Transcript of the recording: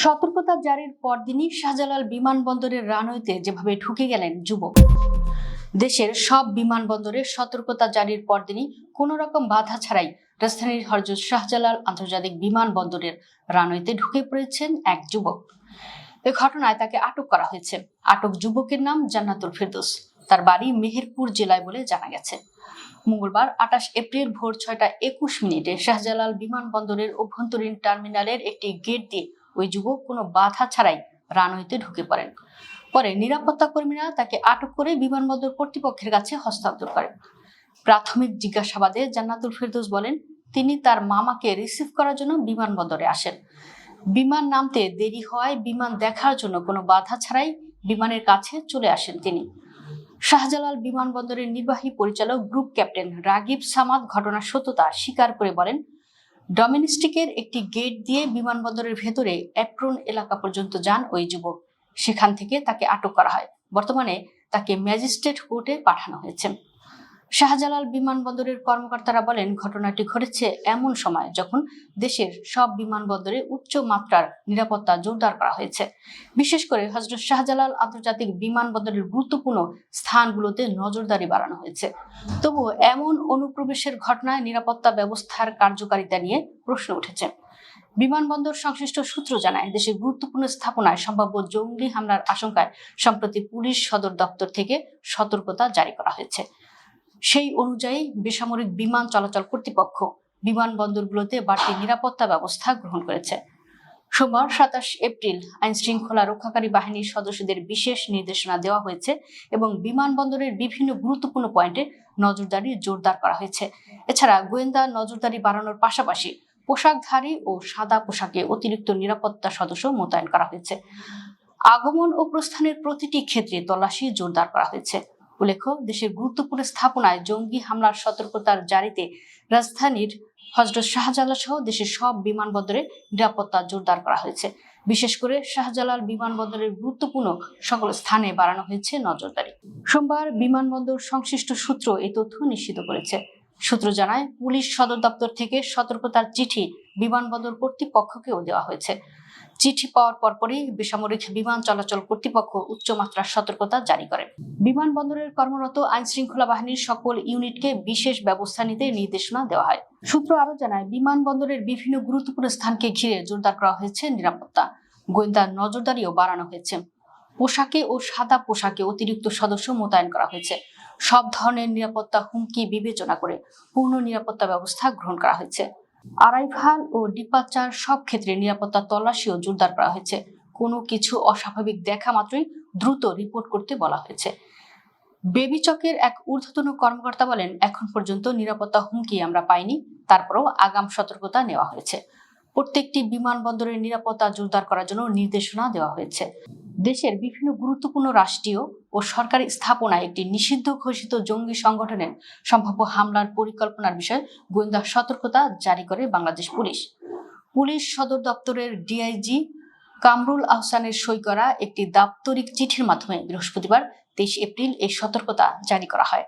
সতর্কতা জারির পরদিনই শাহজালাল বিমানবন্দরের রানওয়েতে যেভাবে ঢুকে গেলেন যুবক। দেশের সব বিমানবন্দরে সতর্কতা জারির পরদিনই কোনো রকম বাধা ছাড়াই রাজধানীর হযরত শাহজালাল আন্তর্জাতিক বিমানবন্দরের রানওয়েতে ঢুকে পড়েছেন এক যুবক। এ ঘটনায় তাকে আটক করা হয়েছে। আটক যুবকের নাম জান্নাতুল ফেরদৌস। তার বাড়ি মেহেরপুর জেলায় বলে জানা গেছে। মঙ্গলবার ২৮ এপ্রিল ভোর ৬টা ২১ শাহজালাল বিমানবন্দরের অভ্যন্তরীণ টার্মিনালের একটি গেট দিয়ে ওই যুবক কোনো বাধা ছাড়াই রানওয়েতে ঢুকে পড়েন। পরে নিরাপত্তা কর্মীরা তাকে আটক করে বিমানবন্দর কর্তৃপক্ষের কাছে হস্তান্তর করেন। প্রাথমিক জিজ্ঞাসাবাদে জান্নাতুল ফেরদৌস বলেন, তিনি তার মামাকে রিসিভ করার জন্য বিমানবন্দরে আসেন। বিমান নামতে দেরি হওয়ায় বিমান দেখার জন্য কোনো বাধা ছাড়াই বিমানের কাছে চলে আসেন তিনি। শাহজালাল বিমানবন্দরের নির্বাহী পরিচালক গ্রুপ ক্যাপ্টেন রাগিব সামাদ ঘটনার সত্যতা স্বীকার করে বলেন, ডোমেস্টিকের একটি গেট দিয়ে বিমানবন্দরের ভেতরে অ্যাপ্রন এলাকা পর্যন্ত যান ওই যুবক। সেখান থেকে তাকে আটক করা হয়। বর্তমানে তাকে ম্যাজিস্ট্রেট কোর্টে পাঠানো হয়েছে। শাহজালাল বিমানবন্দরের কর্মকর্তারা বলেন, ঘটনাটি ঘটেছে এমন সময় যখন দেশের সব বিমানবন্দরে উচ্চ মাত্রার নিরাপত্তা জোরদার করা হয়েছে। বিশেষ করে হযরত শাহজালাল আন্তর্জাতিক বিমানবন্দরের গুরুত্বপূর্ণ স্থানগুলোতে নজরদারি বাড়ানো হয়েছে। তবুও এমন অনুপ্রবেশের ঘটনায় নিরাপত্তা ব্যবস্থার কার্যকারিতা নিয়ে প্রশ্ন উঠেছে। বিমানবন্দর সংশ্লিষ্ট সূত্র জানায়, দেশের গুরুত্বপূর্ণ স্থাপনায় সম্ভাব্য জঙ্গি হামলার আশঙ্কায় সম্প্রতি পুলিশ সদর দপ্তর থেকে সতর্কতা জারি করা হয়েছে। সেই অনুযায়ী বেসামরিক বিমান চলাচল কর্তৃপক্ষ বিমানবন্দরগুলোতে বাড়তি নিরাপত্তা ব্যবস্থা গ্রহণ করেছে। সোমবার ২৭ এপ্রিল আইন শৃঙ্খলা রক্ষাকারী বাহিনীর সদস্যদের বিশেষ নির্দেশনা দেওয়া হয়েছে এবং বিমানবন্দরের বিভিন্ন গুরুত্বপূর্ণ পয়েন্টে নজরদারি জোরদার করা হয়েছে। এছাড়া গোয়েন্দা নজরদারি বাড়ানোর পাশাপাশি পোশাকধারী ও সাদা পোশাকে অতিরিক্ত নিরাপত্তা সদস্য মোতায়েন করা হয়েছে। আগমন ও প্রস্থানের প্রতিটি ক্ষেত্রে তল্লাশি জোরদার করা হয়েছে। উল্লেখ্য, দেশের গুরুত্বপূর্ণ স্থাপনায় জঙ্গি হামলার সতর্কতার জারিতে রাজধানীর হযরত শাহজালাল সহ দেশের সব বিমানবন্দরে নিরাপত্তা জোরদার করা হয়েছে। বিশেষ করে শাহজালাল বিমানবন্দরের গুরুত্বপূর্ণ সকল স্থানে বাড়ানো হয়েছে নজরদারি। সোমবার বিমানবন্দর সংশ্লিষ্ট সূত্র এই তথ্য নিশ্চিত করেছে। সূত্র জানায়, পুলিশ সদর দপ্তর থেকে সতর্কতার চিঠি বিমানবন্দর কর্তৃপক্ষকেও দেওয়া হয়েছে। চিঠি পাওয়ার পরপরই বেসামরিক বিমান চলাচল কর্তৃপক্ষ উচ্চমাত্রার সতর্কতা জারি করে। বিমানবন্দরের কর্মরত আইন শৃঙ্খলা বাহিনীর সকল ইউনিটকে বিশেষ ব্যবস্থা নিতে নির্দেশনা দেওয়া হয়। সূত্র আরো জানায়, বিমানবন্দরের বিভিন্ন গুরুত্বপূর্ণ স্থানকে ঘিরে জোরদার করা হয়েছে নিরাপত্তা। গোয়েন্দা নজরদারিও বাড়ানো হয়েছে। পোশাকে ও সাদা পোশাকে অতিরিক্ত সদস্য মোতায়েন করা হয়েছে। সব ধরনের নিরাপত্তা হুমকি বিবেচনা করে পূর্ণ নিরাপত্তা ব্যবস্থা গ্রহণ করা হয়েছে। আরাইভাল ও ডিপার্চার সব ক্ষেত্রে নিরাপত্তা তল্লাশিও জোরদার করা হয়েছে। কোনো কিছু অস্বাভাবিক দেখা মাত্রই দ্রুত রিপোর্ট করতে বলা হয়েছে। বেবিচকের এক ঊর্ধ্বতন কর্মকর্তা বলেন, এখন পর্যন্ত নিরাপত্তা হুমকি আমরা পাইনি, তারপরও আগাম সতর্কতা নেওয়া হয়েছে। প্রত্যেকটি বিমানবন্দরের নিরাপত্তা জোরদার করার জন্য নির্দেশনা দেওয়া হয়েছে। দেশের বিভিন্ন গুরুত্বপূর্ণ রাষ্ট্রীয় ও সরকারি স্থাপনায় একটি নিষিদ্ধ ঘোষিত জঙ্গি সংগঠনের সম্ভাব্য হামলার পরিকল্পনার বিষয়ে গোয়েন্দা সতর্কতা জারি করে বাংলাদেশ পুলিশ। পুলিশ সদর দপ্তরের ডিআইজি কামরুল আহসানের সই করা একটি দাপ্তরিক চিঠির মাধ্যমে বৃহস্পতিবার ২৩ এপ্রিল এই সতর্কতা জারি করা হয়।